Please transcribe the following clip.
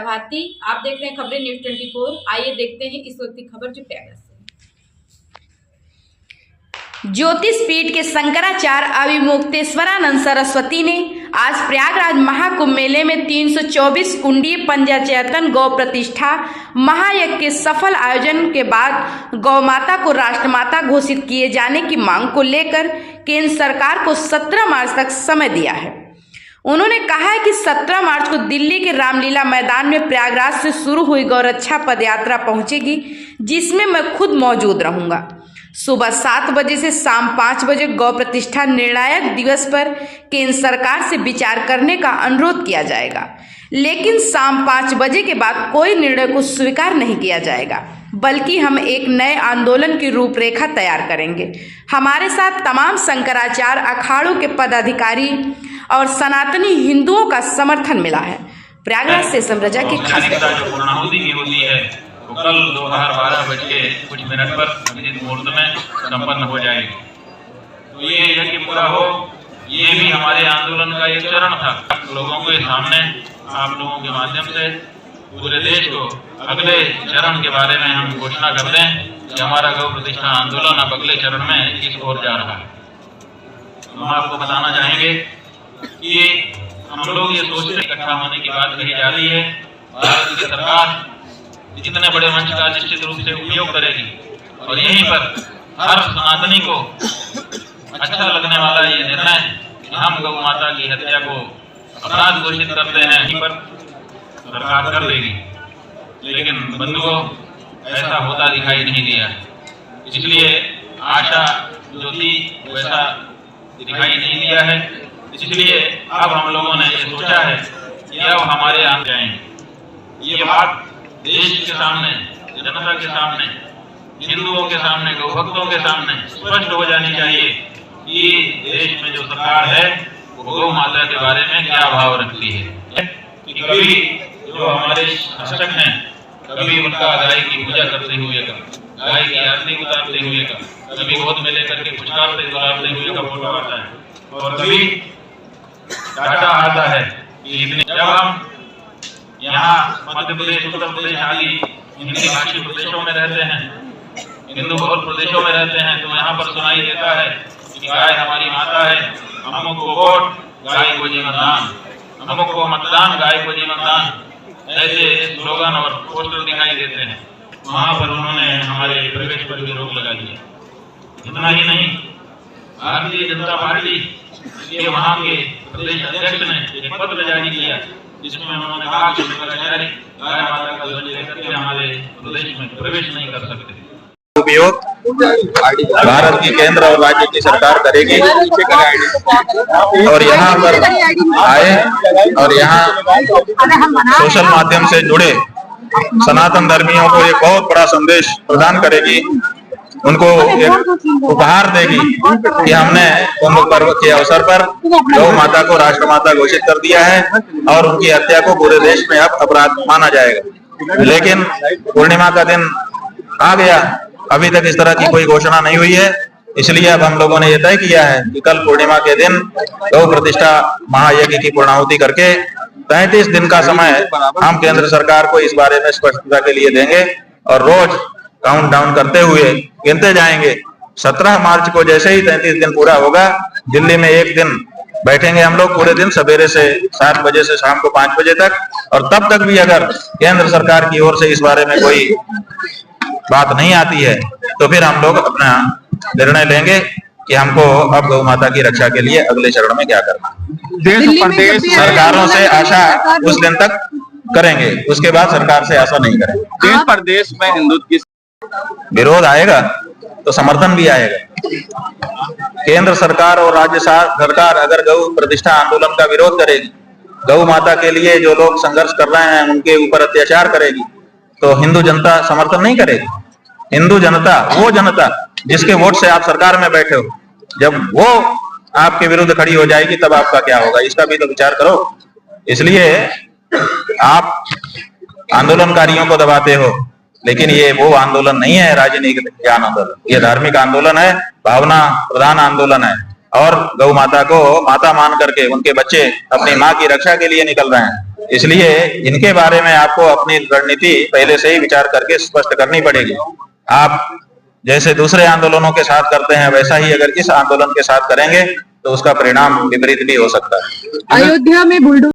भारती, आप देख रहे हैं खबरें न्यूज़ 24। आइए देखते हैं इस वक्त की खबर जो प्रयागराज से। ज्योतिष पीठ के शंकराचार्य अभिमुक्तेश्वरानंद सरस्वती ने आज प्रयागराज महाकुंभ मेले में 324 कुंडीय पंचायतन गौ प्रतिष्ठा महायज्ञ के सफल आयोजन के बाद गौ माता को राष्ट्रमाता घोषित किए जाने की मांग को लेकर केंद्र सरकार को 17 मार्च तक समय दिया है। उन्होंने कहा है कि 17 मार्च को दिल्ली के रामलीला मैदान में प्रयागराज से शुरू हुई गौरक्षा पदयात्रा पहुंचेगी, जिसमें मैं खुद मौजूद रहूंगा। सुबह 7 बजे से शाम 5 बजे गौ प्रतिष्ठा निर्णायक दिवस पर केंद्र सरकार से विचार करने का अनुरोध किया जाएगा, लेकिन शाम 5 बजे के बाद कोई निर्णय को स्वीकार नहीं किया जाएगा, बल्कि हम एक नए आंदोलन की रूपरेखा तैयार करेंगे। हमारे साथ तमाम शंकराचार्य अखाड़ों के पदाधिकारी और सनातनी हिंदुओं का समर्थन मिला है। प्रयागराज से समरजा की खास पूर्णाहुति की होती है तो कल दोपहर 12 कुछ मिनट पर अभिजित मुहूर्त में संपन्न हो जाएगी। तो ये यज्ञ पूरा हो, ये भी हमारे आंदोलन का एक चरण था। लोगों के सामने आप लोगों के माध्यम से पूरे देश को अगले चरण के बारे में हम घोषणा कर दें कि हमारा गौ प्रतिष्ठा आंदोलन अब अगले चरण में किस ओर जा रहा है। हम आपको बताना चाहेंगे कि हम लोग ये सोचते इकट्ठा होने की बात कही जा रही है। भारत की सरकार जितने बड़े मंच का निश्चित रूप से उपयोग करेगी और यहीं पर हर सनातनी को अच्छा लगने वाला ये निर्णय कि हम गौ माता की हत्या को अपराध घोषित करते हैं, यहीं पर सरकार कर देगी। लेकिन बंधुओं, ऐसा होता दिखाई नहीं दिया, इसलिए आशा जो थी वैसा दिखाई नहीं दिया है। इसलिए अब हम लोगों ने ये सोचा है कि अब हमारे यहाँ जाएंगे। ये बात देश के सामने, जनता के सामने, हिंदुओं के सामने, गौ भक्तों के सामने स्पष्ट हो जानी चाहिए कि देश में जो सरकार है वो गौ माता के बारे में क्या भाव रखती है। कि कभी जो हमारे शासक हैं, कभी उनका गाय की पूजा करते हुए का, गाय की आरती उतारते हुए का, कभी गोद में लेकर के पुचकारते उतारते हुए का फोटो आता है, और कभी डाटा आता है कि इतने जब हम यहाँ मध्य प्रदेश, उत्तर प्रदेश आदि हिंदी भाषी प्रदेशों में रहते हैं, हिंदू बहुल प्रदेशों में रहते हैं, तो यहाँ पर सुनाई देता है कि गाय हमारी माता है, अमुक को वोट, गाय को जीवन दान, अमुक को मतदान, गाय को जीवन दान, ऐसे स्लोगन और पोस्टर दिखाई देते हैं। वहाँ पर उन्होंने हमारे प्रवेश पर भी रोक लगा दिया। इतना ही नहीं, भारतीय जनता पार्टी के वहाँ के प्रदेश अध्यक्ष ने एक पत्र जारी किया जिसमें उन्होंने कहा कि शंकराचार्य गाय माता का ध्वज लेकर के हमारे प्रदेश में प्रवेश नहीं कर सकते। उपयोग भारत की केंद्र और राज्य की सरकार करेगी और यहाँ पर आए और यहाँ सोशल माध्यम से जुड़े सनातन धर्मियों को एक बहुत बड़ा संदेश प्रदान करेगी, उनको एक उपहार देगी कि हमने कुंभ पर्व के अवसर पर गौ माता को राष्ट्रमाता घोषित कर दिया है और उनकी हत्या को पूरे देश में अब अपराध माना जाएगा। लेकिन पूर्णिमा का दिन आ गया, अभी तक इस तरह की कोई घोषणा नहीं हुई है, इसलिए अब हम लोगों ने यह तय किया है कि कल पूर्णिमा के दिन गौ प्रतिष्ठा महायज्ञ की पूर्णाहुति करके 33 दिन का समय हम केंद्र सरकार को इस बारे में स्पष्टता के लिए देंगे और रोज काउंट डाउन करते हुए गिनते जाएंगे। 17 मार्च को जैसे ही 33 दिन पूरा होगा, दिल्ली में एक दिन बैठेंगे हम लोग पूरे दिन, सवेरे से 7 बजे से शाम को 5 बजे तक, और तब तक भी अगर केंद्र सरकार की ओर से इस बारे में कोई बात नहीं आती है तो फिर हम लोग अपना निर्णय लेंगे कि हमको अब गौ माता की रक्षा के लिए अगले चरण में क्या करना। देश प्रदेश सरकारों से आशा उस दिन तक करेंगे, उसके बाद सरकार से आशा नहीं करेंगे। देश प्रदेश में हिंदुत्व की विरोध आएगा तो समर्थन भी आएगा। केंद्र सरकार और राज्य सरकार अगर गौ प्रतिष्ठा आंदोलन का विरोध करेगी, गौ माता के लिए जो लोग संघर्ष कर रहे हैं उनके ऊपर अत्याचार करेगी, तो हिंदू जनता समर्थन नहीं करेगी। हिंदू जनता, वो जनता जिसके वोट से आप सरकार में बैठे हो, जब वो आपके विरुद्ध खड़ी हो जाएगी तब आपका क्या होगा, इसका भी तो विचार करो। इसलिए आप आंदोलनकारियों को दबाते हो, लेकिन ये वो आंदोलन नहीं है राजनीतिक ज्ञान आंदोलन, ये धार्मिक आंदोलन है, भावना प्रधान आंदोलन है। और गौ माता को माता मान करके उनके बच्चे अपनी माँ की रक्षा के लिए निकल रहे हैं। इसलिए इनके बारे में आपको अपनी रणनीति पहले से ही विचार करके स्पष्ट करनी पड़ेगी। आप जैसे दूसरे आंदोलनों के साथ करते हैं वैसा ही अगर इस आंदोलन के साथ करेंगे तो उसका परिणाम विपरीत भी हो सकता है। अयोध्या में बुलडोजर